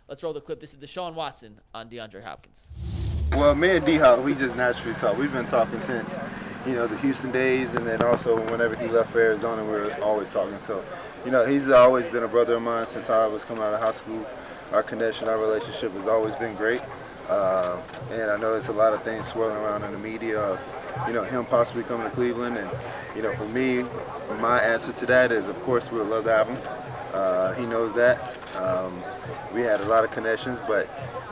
Let's roll the clip. This is Deshaun Watson on DeAndre Hopkins. Well, me and D-Hop, we just naturally talk. We've been talking since, the Houston days, and then also whenever he left for Arizona, we were always talking. So, he's always been a brother of mine since I was coming out of high school. Our connection, our relationship has always been great. And I know there's a lot of things swirling around in the media of, him possibly coming to Cleveland. And, for me, my answer to that is, of course, we would love to have him. He knows that. We had a lot of connections, but,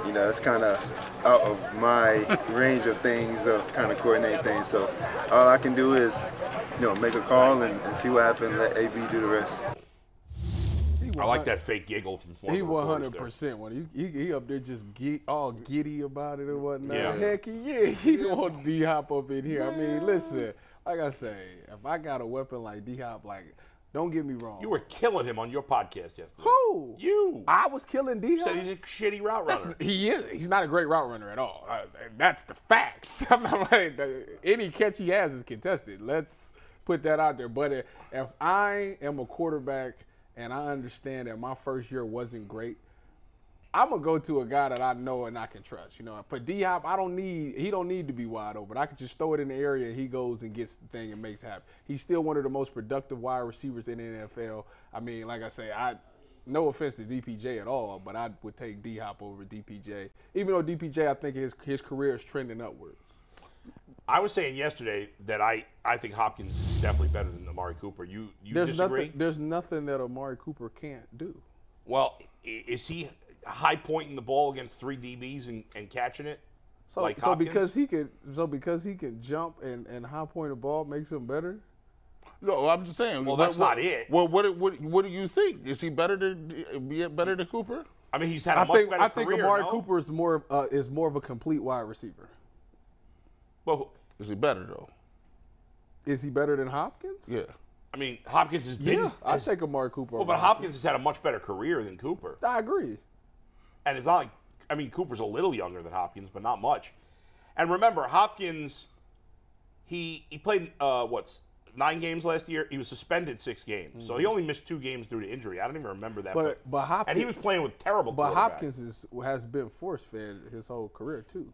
that's kind of out of my range of things, of kind of coordinate things. So all I can do is, make a call and see what happens, let AB do the rest. I like that fake giggle from He 100% when he up there just all giddy about it and whatnot. Yeah. Heck yeah, he want D-Hop up in here. I mean, listen, like I say, if I got a weapon like D-Hop, don't get me wrong. You were killing him on your podcast yesterday. Who? You. I was killing D-Hop. Said he's a shitty route runner. He is. He's not a great route runner at all. That's the facts. I'm not like any catch he has is contested. Let's put that out there. But if I am a quarterback and I understand that my first year wasn't great, I'm gonna go to a guy that I know and I can trust. For D-Hop, he don't need to be wide open. I could just throw it in the area and he goes and gets the thing and makes it happen. He's still one of the most productive wide receivers in the NFL. I mean, like I say, no offense to DPJ at all, but I would take D-Hop over DPJ. Even though DPJ, I think his career is trending upwards. I was saying yesterday that I think Hopkins is definitely better than Amari Cooper. You disagree? There's nothing that Amari Cooper can't do. Well, is he high pointing the ball against 3 DBs and catching it? So Hopkins? because he can jump and high point the ball makes him better? No, I'm just saying. Well, that's not it. Well, what do you think? Is he better than Cooper? I mean, he's had a much better I think career, Amari no? Cooper is more of a complete wide receiver. Well, is he better though? Is he better than Hopkins? Yeah. I mean, Hopkins has been. Yeah, I take Amari Cooper. Well, but Hopkins has had a much better career than Cooper. I agree. And it's not like, Cooper's a little younger than Hopkins, but not much. And remember, Hopkins, he played 9 games last year. He was suspended 6 games, so he only missed 2 games due to injury. I don't even remember that. But Hopkins, and he was playing with terrible. But Hopkins has been force fed his whole career too.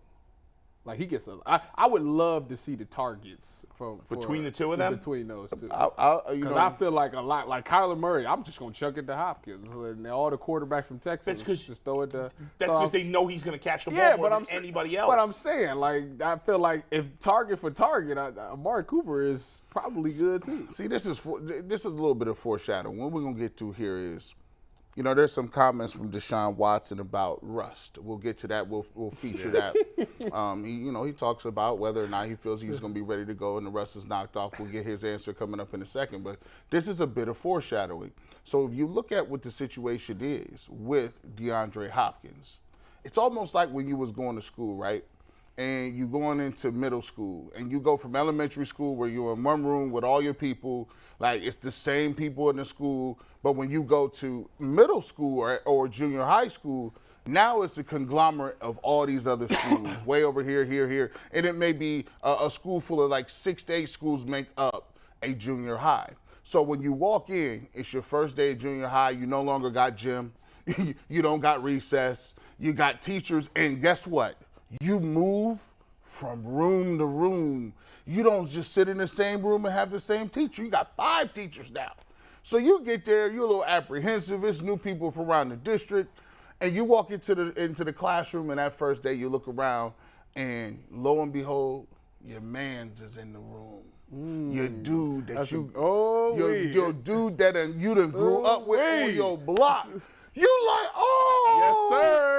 Like he gets I would love to see the targets between the two of them. Between those two, because I feel like a lot like Kyler Murray. I'm just gonna chuck it to Hopkins and all the quarterbacks from Texas just throw it to. That's because they know he's gonna catch the ball more than anybody else. But I'm saying, like, I feel like if target for target, Amari Cooper is probably good too. See, this is a little bit of foreshadowing. What we're gonna get to here is, there's some comments from Deshaun Watson about rust. We'll get to that. We'll feature that. He talks about whether or not he feels he's going to be ready to go and the rust is knocked off. We'll get his answer coming up in a second. But this is a bit of foreshadowing. So if you look at what the situation is with DeAndre Hopkins, it's almost like when you was going to school, right? And you going into middle school, and you go from elementary school where you're in one room with all your people, like it's the same people in the school, but when you go to middle school or junior high school, now it's a conglomerate of all these other schools, way over here, here, and it may be a school full of like 6 to 8 schools make up a junior high. So when you walk in, it's your first day of junior high, you no longer got gym, you don't got recess, you got teachers, and guess what? You move from room to room. You don't just sit in the same room and have the same teacher. You got 5 teachers now. So you get there, you're a little apprehensive. It's new people from around the district. And you walk into the classroom, and that first day you look around, and lo and behold, your man's is in the room. Your dude that your dude that you done grew up with on your block. You like, oh,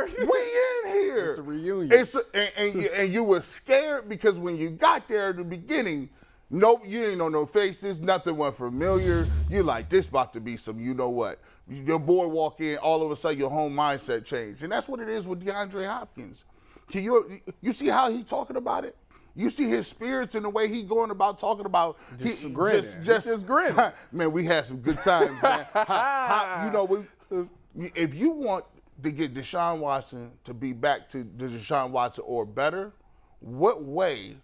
yes, sir. We in here. It's a reunion. And you were scared because when you got there at the beginning, you ain't know no faces, nothing went familiar. You like, this about to be some, you know what? Your boy walk in, all of a sudden your whole mindset changed. And that's what it is with DeAndre Hopkins. You see how he talking about it? You see his spirits and the way he going about talking about just grinning. Man, we had some good times, man. If you want to get Deshaun Watson to be back to the Deshaun Watson or better, what way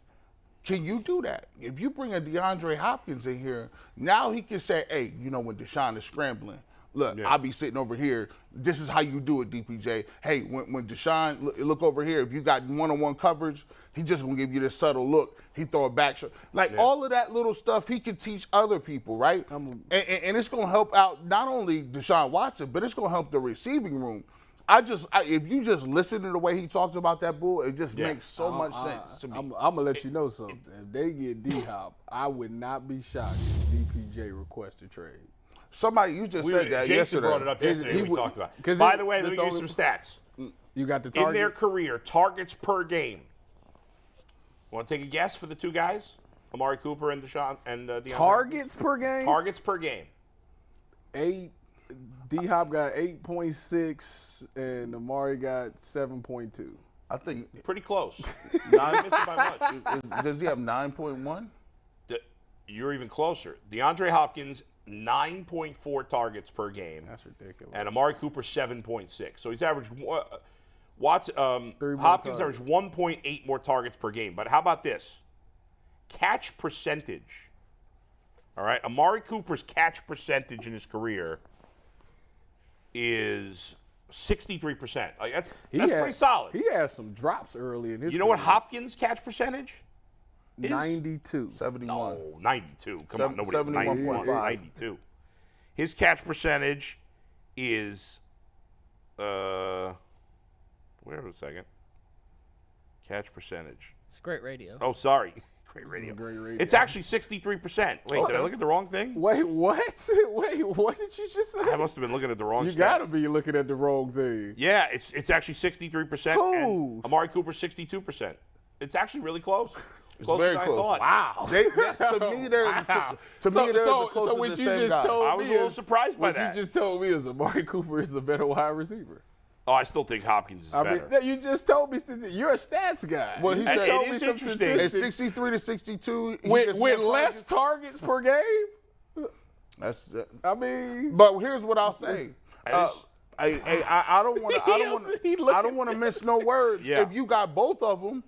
can you do that? If you bring a DeAndre Hopkins in here, now he can say, hey, when Deshaun is scrambling, Look, Yeah. I'll be sitting over here. This is how you do it, DPJ. Hey, when Deshaun, look over here. If you got one-on-one coverage, he just going to give you this subtle look. He throw it back. Like, all of that little stuff he can teach other people, right? And it's going to help out not only Deshaun Watson, but it's going to help the receiving room. If you just listen to the way he talks about that bull, it just makes so much sense to me. I'm going to let you know something. If they get D-Hop, I would not be shocked if DPJ requests a trade. Somebody, you just said that Jason yesterday. brought it up yesterday. We talked about it. By the way, let me give you some stats. You got the targets? In their career, targets per game. Want to take a guess for the two guys? Amari Cooper and Deshaun and DeAndre? Targets per game? Targets per game. 8. D-Hop got 8.6, and Amari got 7.2. I think Pretty close. Not missing by much. does he have 9.1? You're even closer. DeAndre Hopkins, 9.4 targets per game. That's ridiculous. And Amari Cooper, 7.6. So he's averaged more Hopkins targets. averaged 1.8 more targets per game. But how about this? Catch percentage. All right, Amari Cooper's catch percentage in his career is 63%. Like that's pretty solid. He had some drops early in his You know what career. Hopkins' catch percentage is? 92. 71. No, 92. Come on, nobody. 71.5. 92. His catch percentage is, wait a second. Catch percentage. It's great radio. Oh, sorry. Great radio. Great radio. It's actually 63%. Wait, did I look at the wrong thing? Wait, what? Wait, what did you just say? I must have been looking at the wrong You stat. got to be looking at the wrong thing. Yeah, it's actually 63%. Who's? And Amari Cooper, 62%. It's actually really close. It's Closer very than I close. thought. Wow. To me, they're Wow. the So closest what to the you same just guy. told I was me a little is- surprised by what that. you just told me is Amari Cooper is a better wide receiver. Oh, I still think Hopkins is I better. mean, you just told me you're a stats guy. Well, he You said- just told It me is some interesting. It's statistics. 63 to 62. He with gets more less targets per game. That's. I mean, But here's what I'll say. That is- I don't want to. He I looking- don't want to miss no words. Yeah. If you got both of them,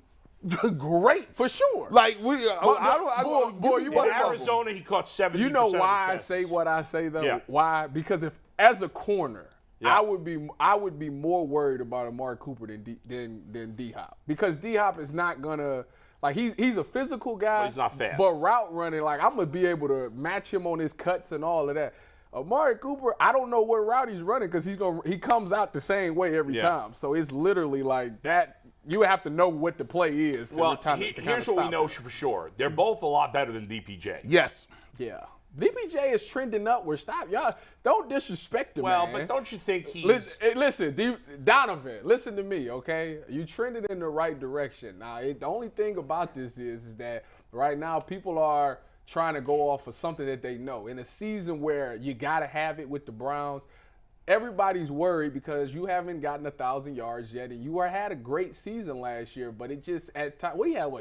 great. for sure. Like we, boy, you In both of 'em. Arizona, he caught 70%. You know of why I his say catches. what I say though? Yeah. Why? Because if as a corner, Yeah. I would be more worried about Amari Cooper than D Hop, because D Hop is not gonna like he's a physical guy. But he's not fast. But route running, like I'm gonna be able to match him on his cuts and all of that. Amari Cooper, I don't know what route he's running because he comes out the same way every Yeah. time. So it's literally like that. You have to know what the play is. To Well, to here's kinda what we stop know it. for sure. They're both a lot better than DPJ. Yes. Yeah. DPJ is trending upward. Stop. Y'all don't disrespect him, Well, man. but don't you think he's... Listen, Donovan, listen to me, okay? You trended in the right direction. Now, the only thing about this is that right now people are trying to go off of something that they know. In a season where you got to have it with the Browns, everybody's worried because you haven't gotten 1,000 yards yet, and you had a great season last year, but it just at time. What do you have?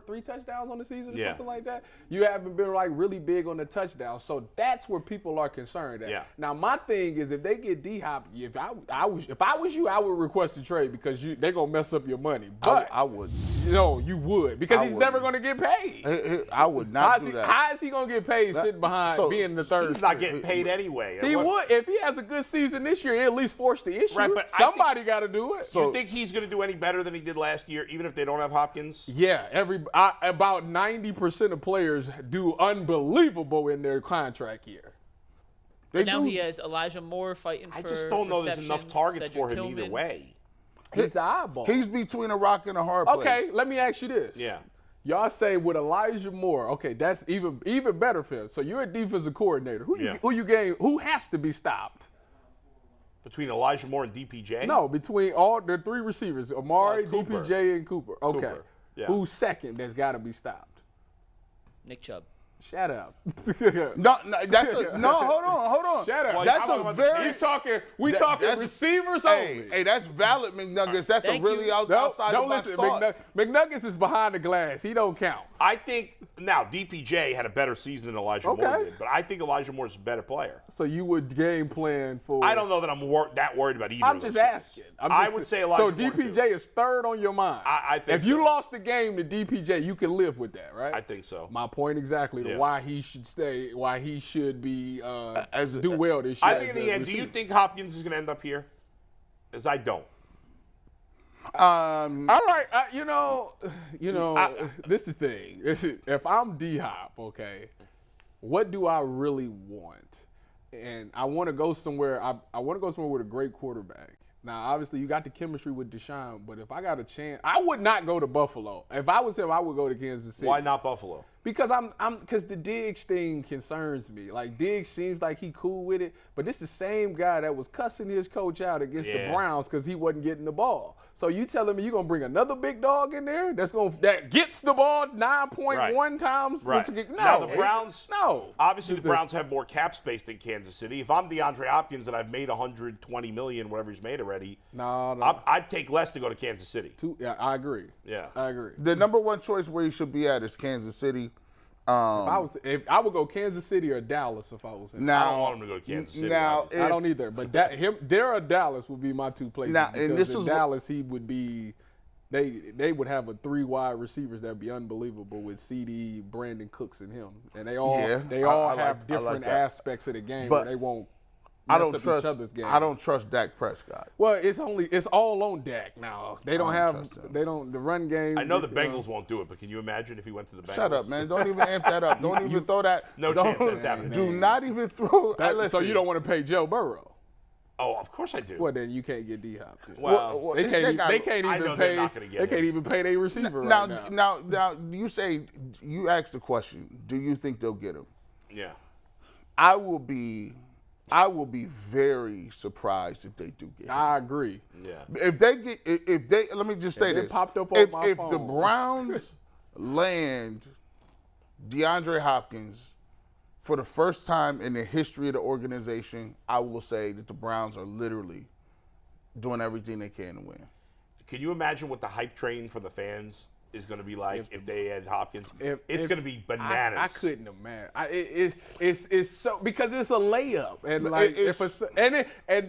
3 touchdowns on the season or Yeah. something like that? You haven't been like really big on the touchdown, so that's where people are concerned at. Yeah. Now my thing is if they get D-Hop, if I was you, I would request a trade because they're gonna mess up your money. But I would. you would because I he's never wouldn't. gonna get paid. I would not do that. How is he gonna get paid sitting behind so- being the third? He's not string? getting paid anyway. He What- would if he has a good season this year. He at least force the issue. Right, but I somebody got to do it. You think he's going to do any better than he did last year, even if they don't have Hopkins? Yeah, about 90% of players do unbelievable in their contract year. They Now do. he has Elijah Moore fighting I for just don't know there's enough receptions, targets Cedric for him Tillman. either way. He's the eyeball. He's between a rock and a hard place. Okay, let me ask you this. Yeah. Y'all say with Elijah Moore, okay, that's even better for him. So you're a defensive coordinator. Who has to be stopped? Between Elijah Moore and DPJ? No, between all the 3 receivers, Amari, Cooper. DPJ, and Cooper. Okay. Cooper, yeah. Who's second that's got to be stopped? Nick Chubb. Shut up. No, that's hold on. Shut up. That's how a about very. We talking that's- receivers Hey, only. hey, that's valid, McNuggets. That's Thank a really you. outside Don't of my listen. thought. McNuggets is behind the glass. He don't count. I think, now, DPJ had a better season than Elijah Moore Okay. did, but I think Elijah Moore's a better player. So you would game plan for. I don't know that I'm that worried about either I'm of just those guys. asking. I would say Elijah So Moore, DPJ too. is third on your mind. I think if you so. lost the game to DPJ, you can live with that, right? I think so. My point exactly. The Yeah. why he should stay, why he should be do a- well this year. I think in the end, do you think Hopkins is going to end up here? Because I don't. All right, this is the thing. If I'm D-Hop, okay, what do I really want? And I want to go somewhere. I want to go somewhere with a great quarterback. Now, obviously, you got the chemistry with Deshaun, but if I got a chance, I would not go to Buffalo. If I was him, I would go to Kansas City. Why not Buffalo? Because because the Diggs thing concerns me. Like, Diggs seems like he cool with it, but this is the same guy that was cussing his coach out against the Browns because he wasn't getting the ball. So you telling me you're gonna bring another big dog in there that gets the ball 9.1 times? Right. No. Now the Browns. No. Obviously, the Browns have more cap space than Kansas City. If I'm DeAndre Hopkins and I've made $120 million, whatever he's made already, No. I'd take less to go to Kansas City. Yeah, I agree. Yeah. I agree. The number one choice where you should be at is Kansas City. If I would go Kansas City or Dallas if I was him. I don't want him to go to Kansas City. Now, obviously. I don't either. But there or Dallas would be my two places. Now, and because this in is Dallas, he would be. They would have a 3 wide receivers that'd be unbelievable with CD, Brandon Cooks, and him, and they all I have like different that. aspects of the game But where they won't. I mess don't up trust. each other's game. I don't trust Dak Prescott. Well, it's all on Dak now. They don't trust have. him. They don't. The run game. I know the Bengals won't do it, but can you imagine if he went to the Bengals? Shut up, man! Don't even amp that up. Don't even throw that. No don't, chance that's happening. Do not even throw. So you don't want to pay Joe Burrow? Oh, of course I do. Well, then you can't get D-Hop. Well, They can't I know even they're pay. not gonna get They can't him. even pay their receiver right now. Now, you say you asked the question. Do you think they'll get him? Yeah. I will be very surprised if they do get him. I agree. Yeah. If they let me just say If it this. popped up on if my the phone. Browns land DeAndre Hopkins for the first time in the history of the organization, I will say that the Browns are literally doing everything they can to win. Can you imagine what the hype train for the fans is going to be like if they had Hopkins? It's going to be bananas. I couldn't imagine. It's so because it's a layup and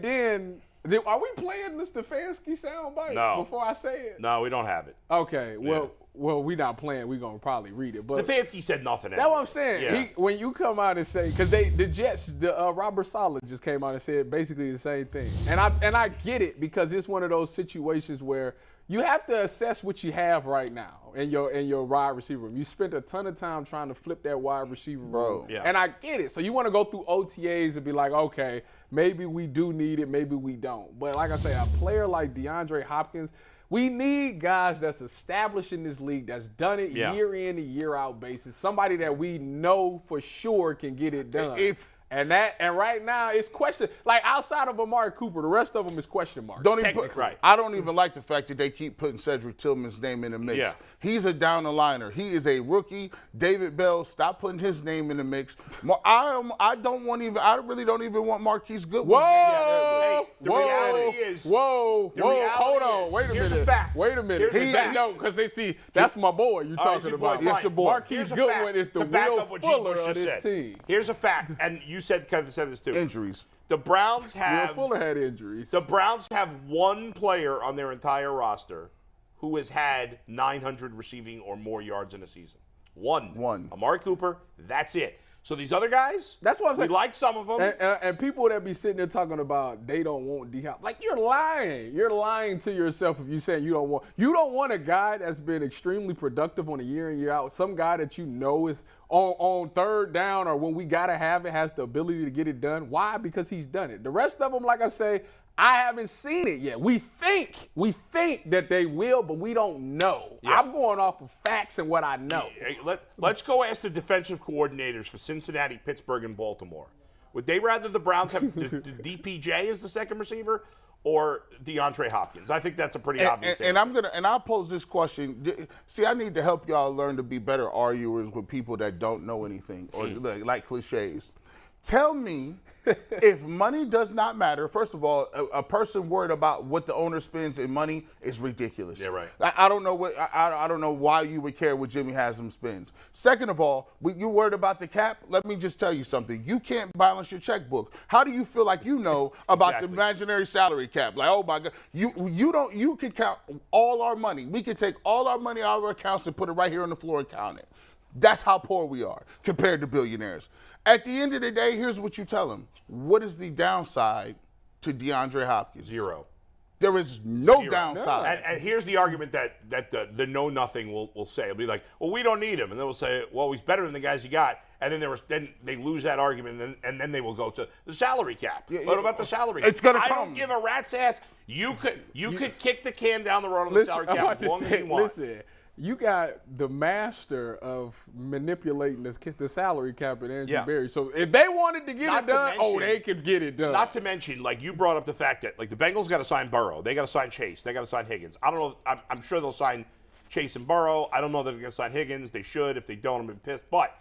then are we playing the Stefanski soundbite No. before I say it? No, we don't have it. Okay, well we're not playing. We're gonna probably read it. But Stefanski said nothing. that's what I'm saying. Yeah. When you come out and say, because the Jets, Robert Saleh just came out and said basically the same thing, and I get it because it's one of those situations where you have to assess what you have right now in your wide receiver room. You spent a ton of time trying to flip that wide receiver room, Yeah. and I get it. So you want to go through OTAs and be like, okay, maybe we do need it, maybe we don't. But like I say, a player like DeAndre Hopkins. We need guys that's established in this league, that's done it year in and year out basis. Somebody that we know for sure can get it done. And right now it's question. Like outside of Amari Cooper, the rest of them is question marks. I don't even like the fact that they keep putting Cedric Tillman's name in the mix. Yeah. He's a down the liner. He is a rookie. David Bell, stop putting his name in the mix. I really don't even want Marquise Goodwin. Hey, the reality is. Hold on. Wait a Here's minute. a fact. Wait a minute. Because they see that's my boy you're talking about. Yes, your boy. Marquise Goodwin is the Will Fuller of this team. Here's a fact, and you said this too. Injuries. The Browns Will have Fuller had injuries. The Browns have one player on their entire roster who has had 900 receiving or more yards in a season. One. Amari Cooper. That's it. So these other guys, that's what I'm saying. We like some of them. And people that be sitting there talking about they don't want D-Hop. Like, you're lying. You're lying to yourself if you say you don't want a guy that's been extremely productive on a year in, year out. Some guy that you know is on third down or when we got to have it has the ability to get it done. Why? Because he's done it. The rest of them, like I say, I haven't seen it yet. We think that they will, but we don't know. Yeah. I'm going off of facts and what I know. Hey, let's go ask the defensive coordinators for Cincinnati, Pittsburgh, and Baltimore. Would they rather the Browns have the DPJ as the second receiver or DeAndre Hopkins? I think that's a pretty obvious answer. And I'll pose this question. See, I need to help y'all learn to be better arguers with people that don't know anything or like cliches. Tell me, if money does not matter, first of all, a person worried about what the owner spends in money is ridiculous. Yeah, right. I don't know I don't know why you would care what Jimmy Haslam spends. Second of all, you worried about the cap? Let me just tell you something. You can't balance your checkbook. How do you feel like you know about the imaginary salary cap? Like, oh my God, you can count all our money. We can take all our money out of our accounts and put it right here on the floor and count it. That's how poor we are compared to billionaires. At the end of the day, here's what you tell them. What is the downside to DeAndre Hopkins? 0. There is no Zero. downside. And here's the argument that the know-nothing will say. It'll be like, well, we don't need him. And they'll say, well, he's better than the guys you got. And then they lose that argument, and then they will go to the salary cap. What about the salary cap? It's going to come. I don't give a rat's ass. You could kick the can down the road on the salary cap as long as you want. Listen, you got the master of manipulating the salary cap at Andrew Berry. So if they wanted to get it done, they could get it done. Not to mention, like you brought up the fact that like the Bengals got to sign Burrow, they got to sign Chase, they got to sign Higgins. I don't know. I'm sure they'll sign Chase and Burrow. I don't know that they're going to sign Higgins. They should. If they don't, I'm gonna be pissed. But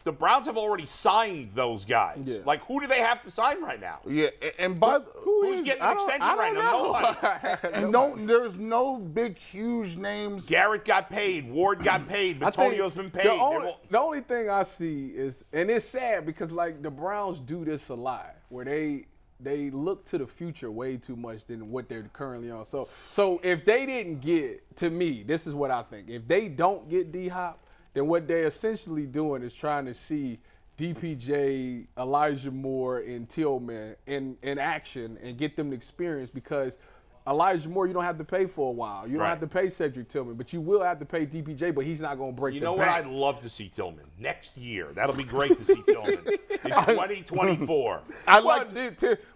the Browns have already signed those guys. Yeah. Like, who do they have to sign right now? Yeah, and who's getting an extension right now? Nobody. There's no big, huge names. Garrett got paid. Ward got paid. Batonio's been paid. The only thing I see is, and it's sad because, like, the Browns do this a lot, where they look to the future way too much than what they're currently on. So if they didn't get, to me, this is what I think. If they don't get D-Hop, then what they're essentially doing is trying to see DPJ, Elijah Moore, and Tillman in action and get them the experience, because Elijah Moore, you don't have to pay for a while. You don't have to pay Cedric Tillman, but you will have to pay DPJ, but he's not going to break the bank. You know what I'd love to see Tillman? Next year. That'll be great to see Tillman in 2024.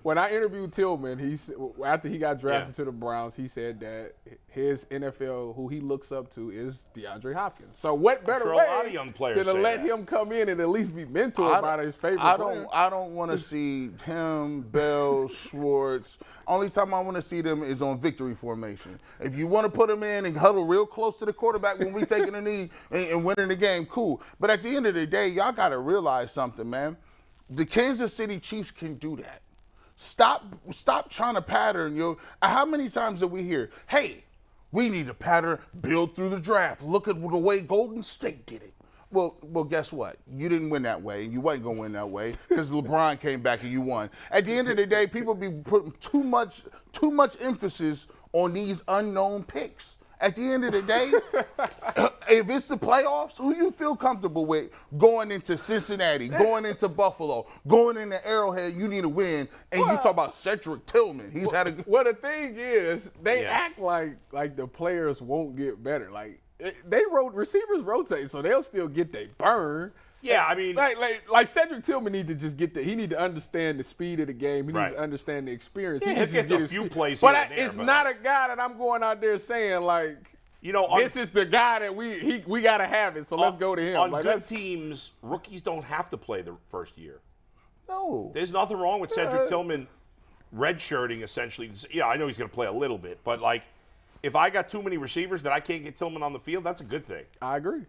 When I interviewed Tillman, after he got drafted to the Browns, he said that his NFL, who he looks up to, is DeAndre Hopkins. So what better way a lot of young players than to let him come in and at least be mentored by his favorite player? I don't want to see Tim, Bell, Schwartz. Only time I want to see them is on victory formation. If you want to put them in and huddle real close to the quarterback when we taking a knee and winning the game, cool. But at the end of the day, y'all got to realize something, man. The Kansas City Chiefs can do that. Stop trying to pattern. How many times did we hear, hey, we need a pattern, build through the draft. Look at the way Golden State did it. Well, guess what? You didn't win that way, and you wasn't going to win that way because LeBron came back and you won. At the end of the day, people be putting too much emphasis on these unknown picks. At the end of the day, if it's the playoffs, who you feel comfortable with going into Cincinnati, going into Buffalo, going into Arrowhead, you need to win, and you talk about Cedric Tillman. He's had a good... Well, the thing is, they act like the players won't get better. Like, receivers rotate, so they'll still get their burn. Yeah, I mean, like Cedric Tillman need to just get he need to understand the speed of the game. He needs to understand the experience. Yeah, he gets a few plays but it's not a guy that I'm going out there saying like, this is the guy that we got to have it. So let's go to him. On good teams, rookies don't have to play the first year. No, there's nothing wrong with Cedric Tillman redshirting essentially. I know he's going to play a little bit, but like, if I got too many receivers that I can't get Tillman on the field, that's a good thing. I agree.